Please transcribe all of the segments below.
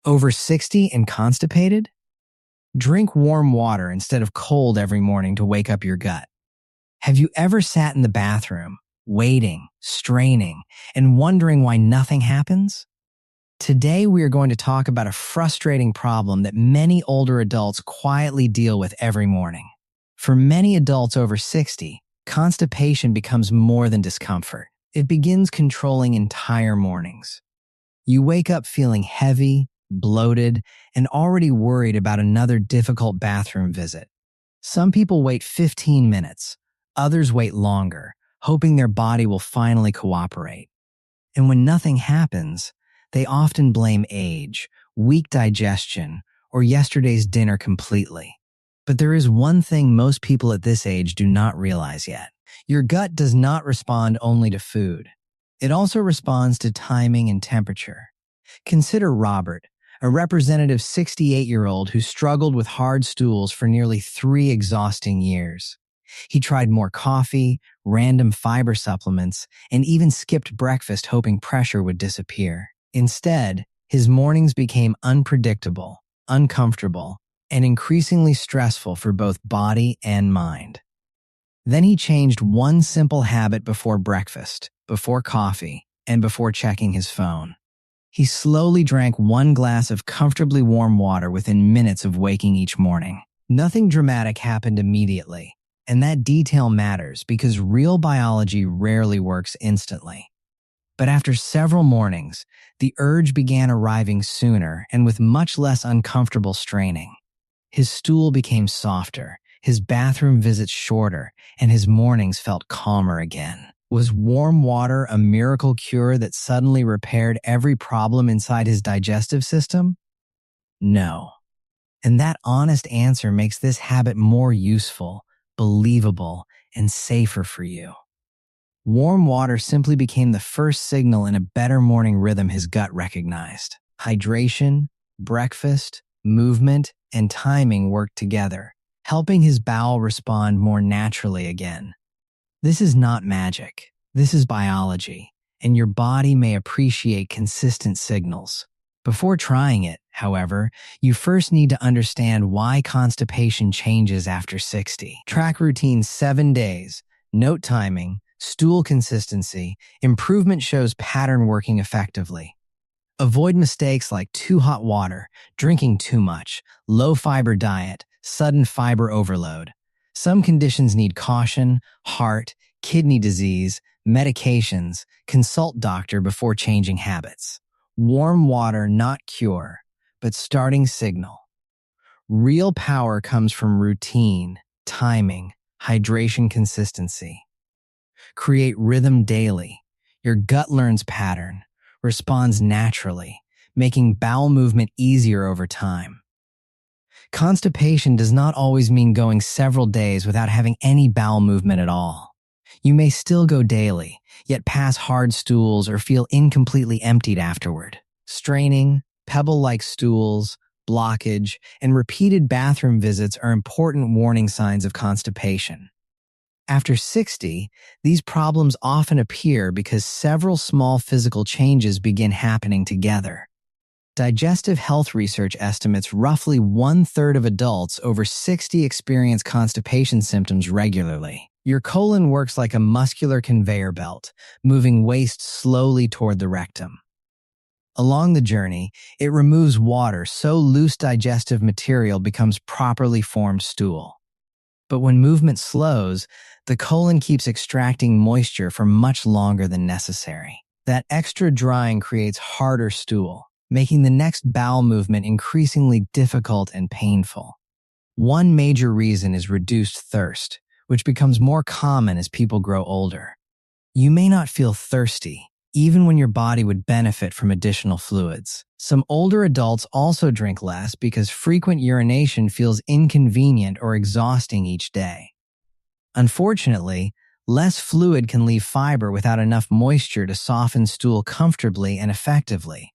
Over 60 and constipated? Drink warm water instead of cold every morning to wake up your gut. Have you ever sat in the bathroom, waiting, straining, and wondering why nothing happens? Today, we are going to talk about a frustrating problem that many older adults quietly deal with every morning. For many adults over 60, constipation becomes more than discomfort. It begins controlling entire mornings. You wake up feeling heavy, bloated, and already worried about another difficult bathroom visit. Some people wait 15 minutes, others wait longer, hoping their body will finally cooperate. And when nothing happens, they often blame age, weak digestion, or yesterday's dinner completely. But there is one thing most people at this age do not realize yet. Your gut does not respond only to food. It also responds to timing and temperature. Consider Robert, a representative 68-year-old who struggled with hard stools for nearly 3 exhausting years. He tried more coffee, random fiber supplements, and even skipped breakfast hoping pressure would disappear. Instead, his mornings became unpredictable, uncomfortable, and increasingly stressful for both body and mind. Then he changed one simple habit before breakfast, before coffee, and before checking his phone. He slowly drank 1 glass of comfortably warm water within minutes of waking each morning. Nothing dramatic happened immediately, and that detail matters because real biology rarely works instantly. But after several mornings, the urge began arriving sooner and with much less uncomfortable straining. His stool became softer, his bathroom visits shorter, and his mornings felt calmer again. Was warm water a miracle cure that suddenly repaired every problem inside his digestive system? No. And that honest answer makes this habit more useful, believable, and safer for you. Warm water simply became the first signal in a better morning rhythm his gut recognized. Hydration, breakfast, movement, and timing worked together, helping his bowel respond more naturally again. This is not magic. This is biology, and your body may appreciate consistent signals. Before trying it, however, you first need to understand why constipation changes after 60. Track routine 7 days, note timing, stool consistency, improvement shows pattern working effectively. Avoid mistakes like too hot water, drinking too much, low fiber diet, sudden fiber overload. Some conditions need caution, heart, kidney disease, medications. Consult doctor before changing habits. Warm water not cure, but starting signal. Real power comes from routine, timing, hydration consistency. Create rhythm daily. Your gut learns pattern, responds naturally, making bowel movement easier over time. Constipation does not always mean going several days without having any bowel movement at all. You may still go daily, yet pass hard stools or feel incompletely emptied afterward. Straining, pebble-like stools, blockage, and repeated bathroom visits are important warning signs of constipation. After 60, these problems often appear because several small physical changes begin happening together. Digestive health research estimates roughly 1/3 of adults over 60 experience constipation symptoms regularly. Your colon works like a muscular conveyor belt, moving waste slowly toward the rectum. Along the journey, it removes water so loose digestive material becomes properly formed stool. But when movement slows, the colon keeps extracting moisture for much longer than necessary. That extra drying creates harder stool, making the next bowel movement increasingly difficult and painful. One major reason is reduced thirst, which becomes more common as people grow older. You may not feel thirsty, even when your body would benefit from additional fluids. Some older adults also drink less because frequent urination feels inconvenient or exhausting each day. Unfortunately, less fluid can leave fiber without enough moisture to soften stool comfortably and effectively.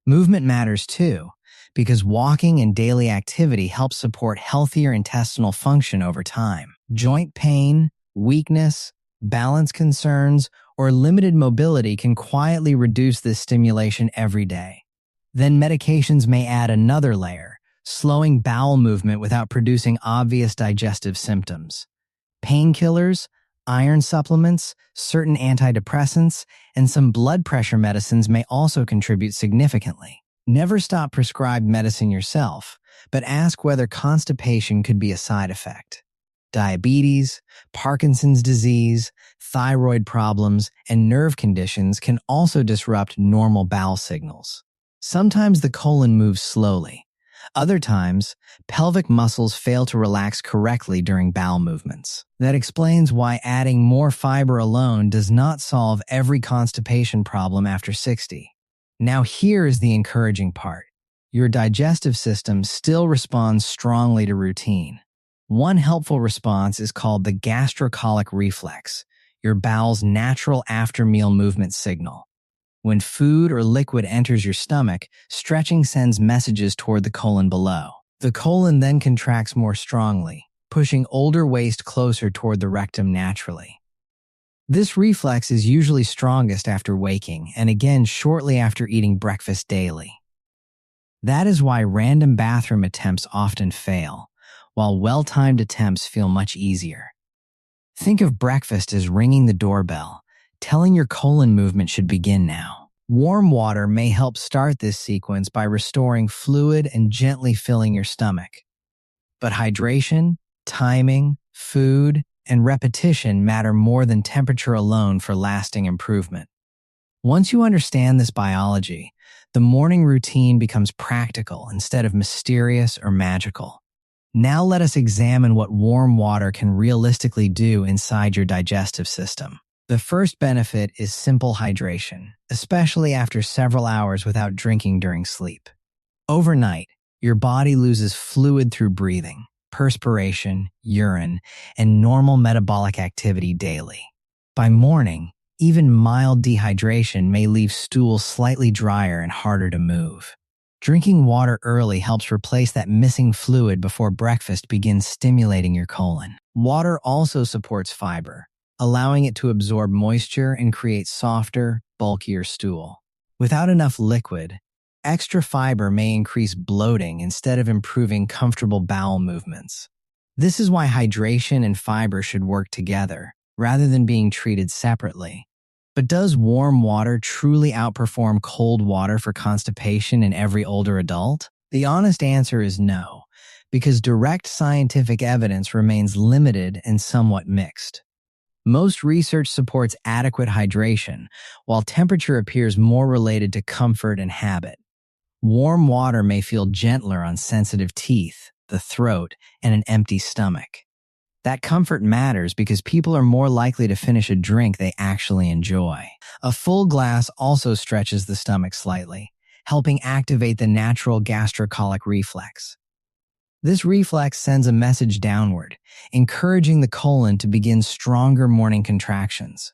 Movement matters too, because walking and daily activity help support healthier intestinal function over time. Joint pain, weakness, balance concerns, or limited mobility can quietly reduce this stimulation every day. Then medications may add another layer, slowing bowel movement without producing obvious digestive symptoms. Painkillers, iron supplements, certain antidepressants, and some blood pressure medicines may also contribute significantly. Never stop prescribed medicine yourself, but ask whether constipation could be a side effect. Diabetes, Parkinson's disease, thyroid problems, and nerve conditions can also disrupt normal bowel signals. Sometimes the colon moves slowly. Other times, pelvic muscles fail to relax correctly during bowel movements. That explains why adding more fiber alone does not solve every constipation problem after 60. Now here is the encouraging part. Your digestive system still responds strongly to routine. One helpful response is called the gastrocolic reflex, your bowel's natural after-meal movement signal. When food or liquid enters your stomach, stretching sends messages toward the colon below. The colon then contracts more strongly, pushing older waste closer toward the rectum naturally. This reflex is usually strongest after waking and again shortly after eating breakfast daily. That is why random bathroom attempts often fail, while well-timed attempts feel much easier. Think of breakfast as ringing the doorbell, telling your colon movement should begin now. Warm water may help start this sequence by restoring fluid and gently filling your stomach. But hydration, timing, food, and repetition matter more than temperature alone for lasting improvement. Once you understand this biology, the morning routine becomes practical instead of mysterious or magical. Now let us examine what warm water can realistically do inside your digestive system. The first benefit is simple hydration, especially after several hours without drinking during sleep. Overnight, your body loses fluid through breathing, perspiration, urine, and normal metabolic activity daily. By morning, even mild dehydration may leave stool slightly drier and harder to move. Drinking water early helps replace that missing fluid before breakfast begins stimulating your colon. Water also supports fiber, allowing it to absorb moisture and create softer, bulkier stool. Without enough liquid, extra fiber may increase bloating instead of improving comfortable bowel movements. This is why hydration and fiber should work together, rather than being treated separately. But does warm water truly outperform cold water for constipation in every older adult? The honest answer is no, because direct scientific evidence remains limited and somewhat mixed. Most research supports adequate hydration, while temperature appears more related to comfort and habit. Warm water may feel gentler on sensitive teeth, the throat, and an empty stomach. That comfort matters because people are more likely to finish a drink they actually enjoy. A full glass also stretches the stomach slightly, helping activate the natural gastrocolic reflex. This reflex sends a message downward, encouraging the colon to begin stronger morning contractions.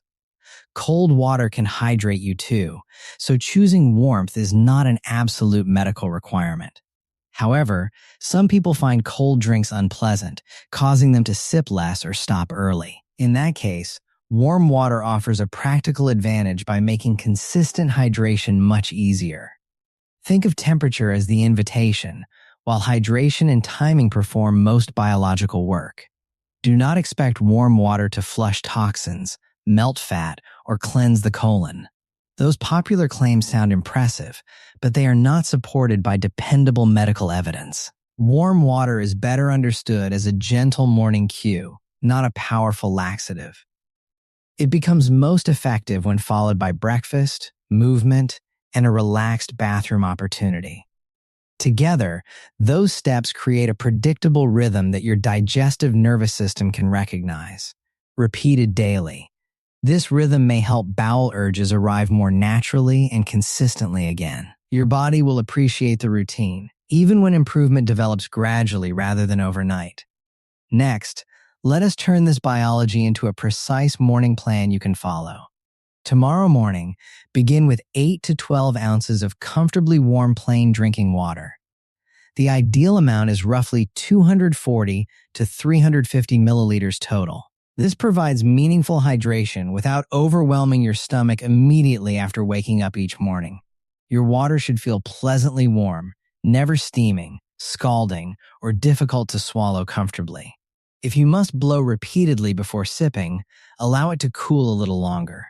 Cold water can hydrate you too, so choosing warmth is not an absolute medical requirement. However, some people find cold drinks unpleasant, causing them to sip less or stop early. In that case, warm water offers a practical advantage by making consistent hydration much easier. Think of temperature as the invitation, while hydration and timing perform most biological work. Do not expect warm water to flush toxins, melt fat, or cleanse the colon. Those popular claims sound impressive, but they are not supported by dependable medical evidence. Warm water is better understood as a gentle morning cue, not a powerful laxative. It becomes most effective when followed by breakfast, movement, and a relaxed bathroom opportunity. Together, those steps create a predictable rhythm that your digestive nervous system can recognize. Repeated daily, this rhythm may help bowel urges arrive more naturally and consistently again. Your body will appreciate the routine, even when improvement develops gradually rather than overnight. Next, let us turn this biology into a precise morning plan you can follow. Tomorrow morning, begin with 8 to 12 ounces of comfortably warm plain drinking water. The ideal amount is roughly 240 to 350 milliliters total. This provides meaningful hydration without overwhelming your stomach immediately after waking up each morning. Your water should feel pleasantly warm, never steaming, scalding, or difficult to swallow comfortably. If you must blow repeatedly before sipping, allow it to cool a little longer.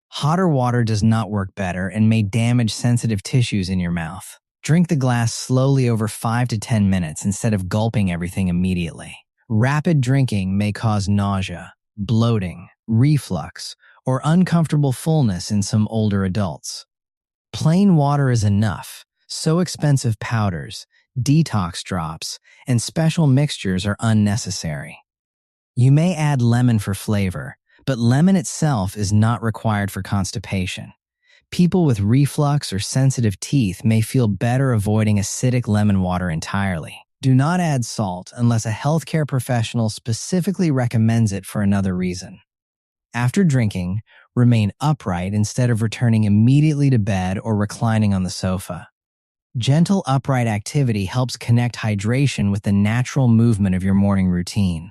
Hotter water does not work better and may damage sensitive tissues in your mouth. Drink the glass slowly over 5 to 10 minutes instead of gulping everything immediately. Rapid drinking may cause nausea, bloating, reflux, or uncomfortable fullness in some older adults. Plain water is enough, so expensive powders, detox drops, and special mixtures are unnecessary. You may add lemon for flavor, but lemon itself is not required for constipation. People with reflux or sensitive teeth may feel better avoiding acidic lemon water entirely. Do not add salt unless a healthcare professional specifically recommends it for another reason. After drinking, remain upright instead of returning immediately to bed or reclining on the sofa. Gentle upright activity helps connect hydration with the natural movement of your morning routine.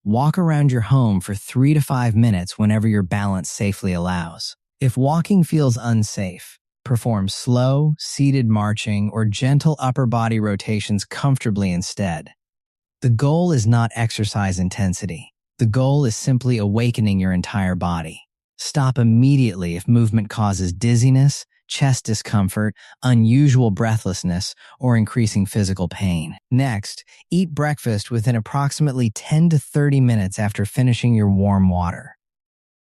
Walk around your home for 3 to 5 minutes whenever your balance safely allows. If walking feels unsafe, perform slow, seated marching or gentle upper body rotations comfortably instead. The goal is not exercise intensity. The goal is simply awakening your entire body. Stop immediately if movement causes dizziness, chest discomfort, unusual breathlessness, or increasing physical pain. Next, eat breakfast within approximately 10 to 30 minutes after finishing your warm water.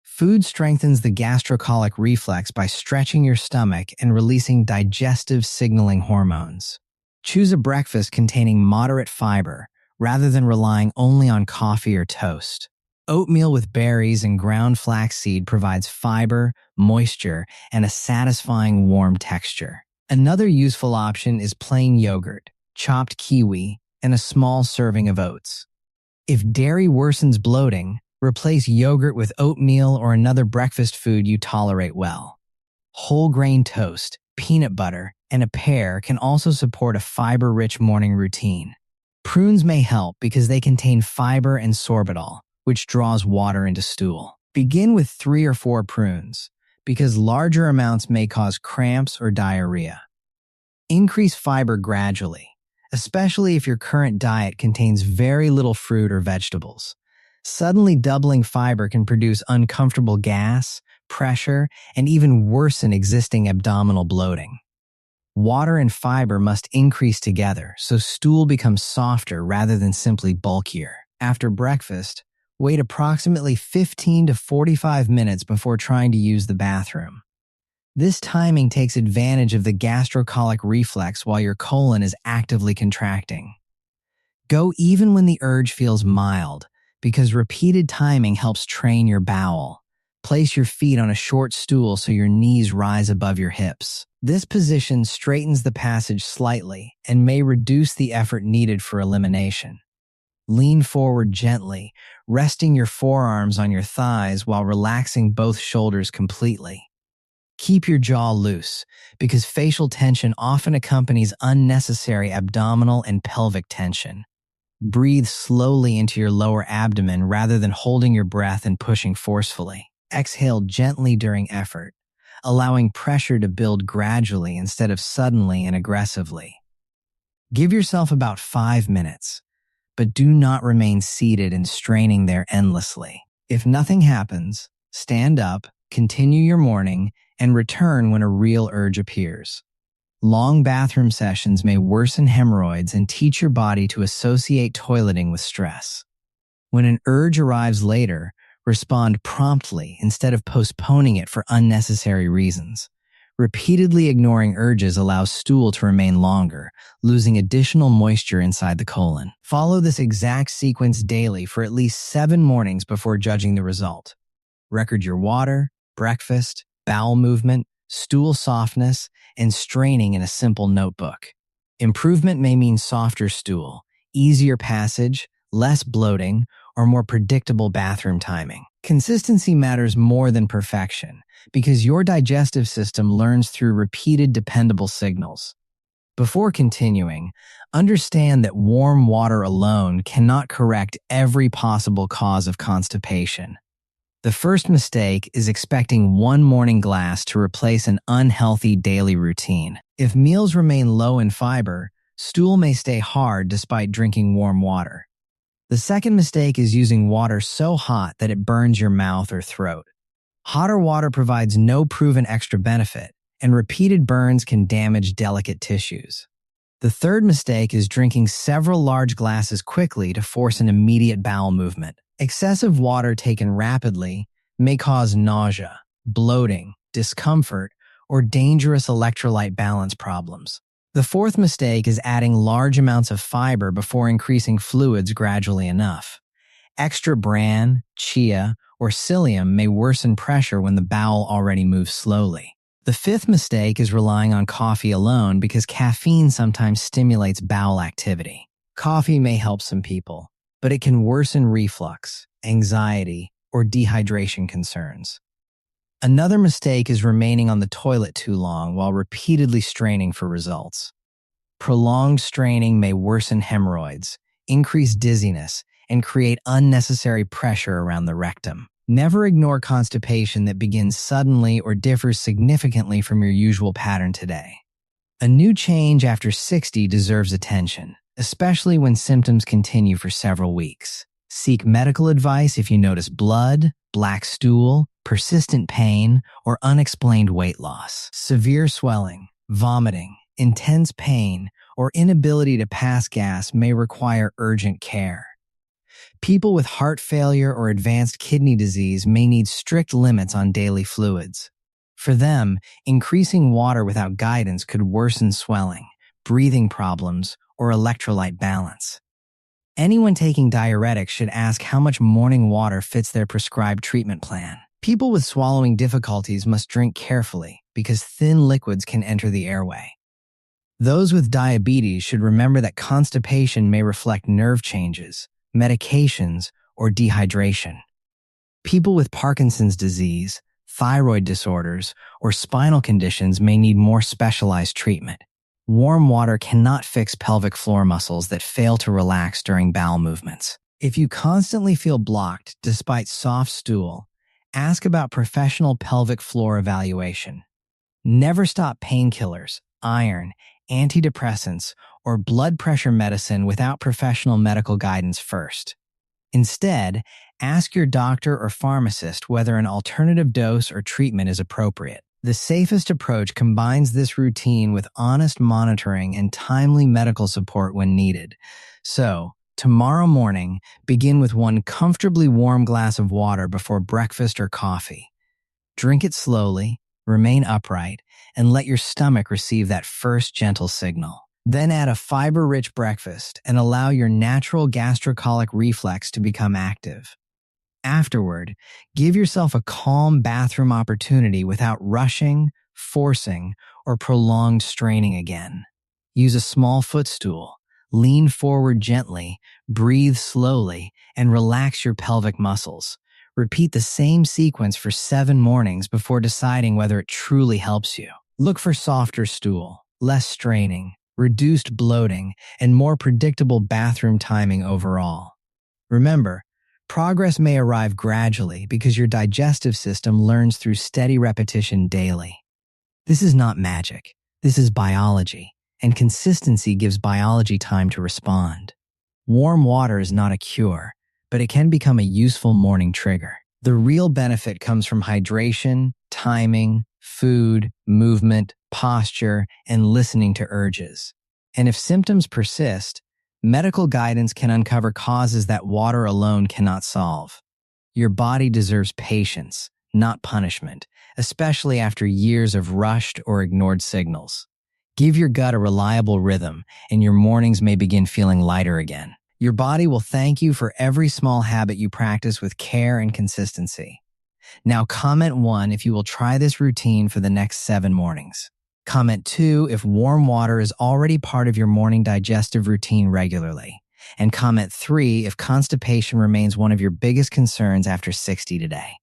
Food strengthens the gastrocolic reflex by stretching your stomach and releasing digestive signaling hormones. Choose a breakfast containing moderate fiber, rather than relying only on coffee or toast. Oatmeal with berries and ground flaxseed provides fiber, moisture, and a satisfying warm texture. Another useful option is plain yogurt, chopped kiwi, and a small serving of oats. If dairy worsens bloating, replace yogurt with oatmeal or another breakfast food you tolerate well. Whole grain toast, peanut butter, and a pear can also support a fiber-rich morning routine. Prunes may help because they contain fiber and sorbitol, which draws water into stool. Begin with 3 or 4 prunes, because larger amounts may cause cramps or diarrhea. Increase fiber gradually, especially if your current diet contains very little fruit or vegetables. Suddenly doubling fiber can produce uncomfortable gas, pressure, and even worsen existing abdominal bloating. Water and fiber must increase together so stool becomes softer rather than simply bulkier. After breakfast, wait approximately 15 to 45 minutes before trying to use the bathroom. This timing takes advantage of the gastrocolic reflex while your colon is actively contracting. Go even when the urge feels mild, because repeated timing helps train your bowel. Place your feet on a short stool so your knees rise above your hips. This position straightens the passage slightly and may reduce the effort needed for elimination. Lean forward gently, resting your forearms on your thighs while relaxing both shoulders completely. Keep your jaw loose, because facial tension often accompanies unnecessary abdominal and pelvic tension. Breathe slowly into your lower abdomen rather than holding your breath and pushing forcefully. Exhale gently during effort, allowing pressure to build gradually instead of suddenly and aggressively. Give yourself about 5 minutes, but do not remain seated and straining there endlessly. If nothing happens, stand up, continue your morning, and return when a real urge appears. Long bathroom sessions may worsen hemorrhoids and teach your body to associate toileting with stress. When an urge arrives later, respond promptly instead of postponing it for unnecessary reasons. Repeatedly ignoring urges allows stool to remain longer, losing additional moisture inside the colon. Follow this exact sequence daily for at least 7 mornings before judging the result. Record your water, breakfast, bowel movement, stool softness, and straining in a simple notebook. Improvement may mean softer stool, easier passage, less bloating, or more predictable bathroom timing. Consistency matters more than perfection, because your digestive system learns through repeated dependable signals. Before continuing, understand that warm water alone cannot correct every possible cause of constipation. The first mistake is expecting one morning glass to replace an unhealthy daily routine. If meals remain low in fiber, stool may stay hard despite drinking warm water. The second mistake is using water so hot that it burns your mouth or throat. Hotter water provides no proven extra benefit, and repeated burns can damage delicate tissues. The third mistake is drinking several large glasses quickly to force an immediate bowel movement. Excessive water taken rapidly may cause nausea, bloating, discomfort, or dangerous electrolyte balance problems. The fourth mistake is adding large amounts of fiber before increasing fluids gradually enough. Extra bran, chia, or psyllium may worsen pressure when the bowel already moves slowly. The fifth mistake is relying on coffee alone because caffeine sometimes stimulates bowel activity. Coffee may help some people, but it can worsen reflux, anxiety, or dehydration concerns. Another mistake is remaining on the toilet too long while repeatedly straining for results. Prolonged straining may worsen hemorrhoids, increase dizziness, and create unnecessary pressure around the rectum. Never ignore constipation that begins suddenly or differs significantly from your usual pattern today. A new change after 60 deserves attention, especially when symptoms continue for several weeks. Seek medical advice if you notice blood, black stool, persistent pain, or unexplained weight loss. Severe swelling, vomiting, intense pain, or inability to pass gas may require urgent care. People with heart failure or advanced kidney disease may need strict limits on daily fluids. For them, increasing water without guidance could worsen swelling, breathing problems, or electrolyte balance. Anyone taking diuretics should ask how much morning water fits their prescribed treatment plan. People with swallowing difficulties must drink carefully because thin liquids can enter the airway. Those with diabetes should remember that constipation may reflect nerve changes, medications, or dehydration. People with Parkinson's disease, thyroid disorders, or spinal conditions may need more specialized treatment. Warm water cannot fix pelvic floor muscles that fail to relax during bowel movements. If you constantly feel blocked despite soft stool, ask about professional pelvic floor evaluation. Never stop painkillers, iron, antidepressants, or blood pressure medicine without professional medical guidance first. Instead, ask your doctor or pharmacist whether an alternative dose or treatment is appropriate. The safest approach combines this routine with honest monitoring and timely medical support when needed. So, tomorrow morning, begin with one comfortably warm glass of water before breakfast or coffee. Drink it slowly, remain upright, and let your stomach receive that first gentle signal. Then add a fiber-rich breakfast and allow your natural gastrocolic reflex to become active. Afterward, give yourself a calm bathroom opportunity without rushing, forcing, or prolonged straining again. Use a small footstool, lean forward gently, breathe slowly, and relax your pelvic muscles. Repeat the same sequence for 7 mornings before deciding whether it truly helps you. Look for softer stool, less straining, reduced bloating, and more predictable bathroom timing overall. Remember, progress may arrive gradually because your digestive system learns through steady repetition daily. This is not magic. This is biology, and consistency gives biology time to respond. Warm water is not a cure, but it can become a useful morning trigger. The real benefit comes from hydration, timing, food, movement, posture, and listening to urges. And if symptoms persist, medical guidance can uncover causes that water alone cannot solve. Your body deserves patience, not punishment, especially after years of rushed or ignored signals. Give your gut a reliable rhythm, and your mornings may begin feeling lighter again. Your body will thank you for every small habit you practice with care and consistency. Now comment 1 if you will try this routine for the next 7 mornings. Comment 2 if warm water is already part of your morning digestive routine regularly. And comment 3 if constipation remains one of your biggest concerns after 60 today.